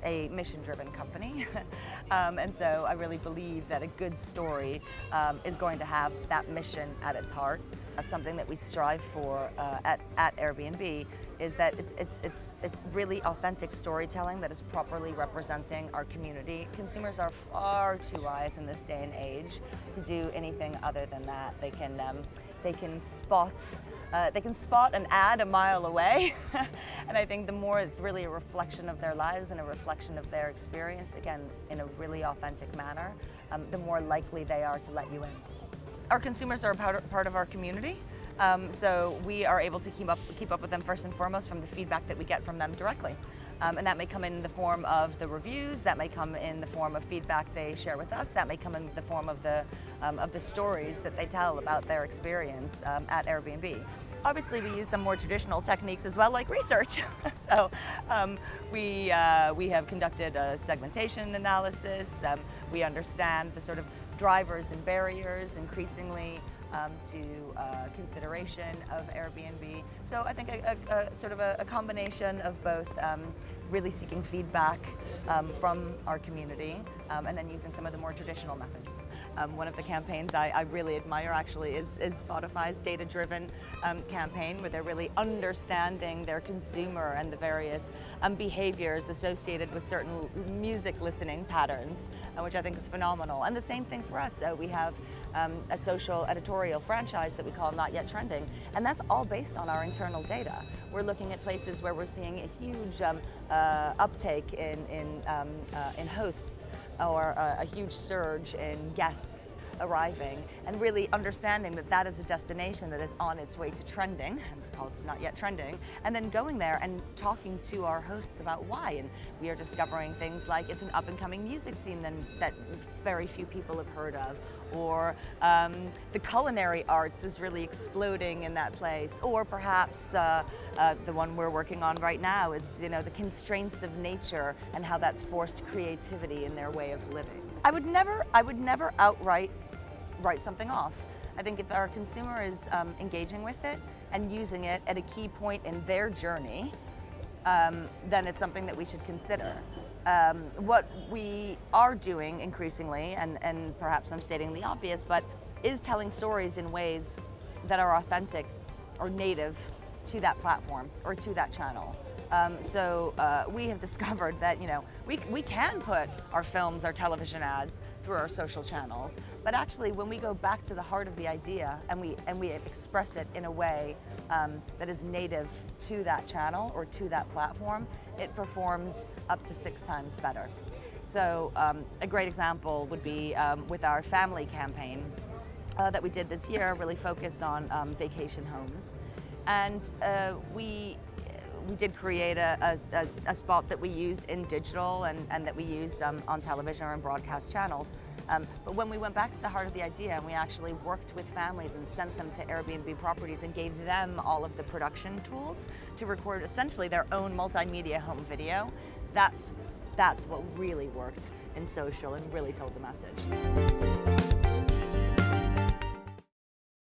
a mission-driven company, and so I really believe that a good story is going to have that mission at its heart. That's something that we strive for at Airbnb, is that it's really authentic storytelling that is properly representing our community. Consumers are far too wise in this day and age to do anything other than that. They can spot an ad a mile away, and I think the more it's really a reflection of their lives and a reflection of their experience, again in a really authentic manner, the more likely they are to let you in. Our consumers are a part of our community, so we are able to keep up with them first and foremost from the feedback that we get from them directly. And that may come in the form of the reviews, that may come in the form of feedback they share with us, that may come in the form of the stories that they tell about their experience at Airbnb. Obviously, we use some more traditional techniques as well, like research. So we have conducted a segmentation analysis. We understand the sort of drivers and barriers increasingly to consideration of Airbnb. So I think a sort of a combination of both really seeking feedback from our community and then using some of the more traditional methods. One of the campaigns I really admire actually is Spotify's data-driven campaign, where they're really understanding their consumer and the various behaviors associated with certain music listening patterns, which I think is phenomenal. And the same thing for us. We have a social editorial franchise that we call Not Yet Trending, and that's all based on our internal data. We're looking at places where we're seeing a huge uptake in hosts, or a huge surge in guests arriving, and really understanding that that is a destination that is on its way to trending, hence called Not Yet Trending, and then going there and talking to our hosts about why. And we are discovering things like it's an up-and-coming music scene that very few people have heard of, or the culinary arts is really exploding in that place, or perhaps the one we're working on right now is, you know, the constraints of nature and how that's forced creativity in their way of living. I would never outright write something off. I think if our consumer is engaging with it and using it at a key point in their journey, then it's something that we should consider. What we are doing increasingly, and perhaps I'm stating the obvious, but is telling stories in ways that are authentic or native to that platform or to that channel. So we have discovered that, you know, we can put our films, our television ads through our social channels, but actually when we go back to the heart of the idea and we express it in a way that is native to that channel or to that platform, it performs up to 6 times better. So a great example would be with our family campaign that we did this year, really focused on vacation homes. And we did create a spot that we used in digital and that we used on television or on broadcast channels. But when we went back to the heart of the idea and we actually worked with families and sent them to Airbnb properties and gave them all of the production tools to record essentially their own multimedia home video, that's what really worked in social and really told the message.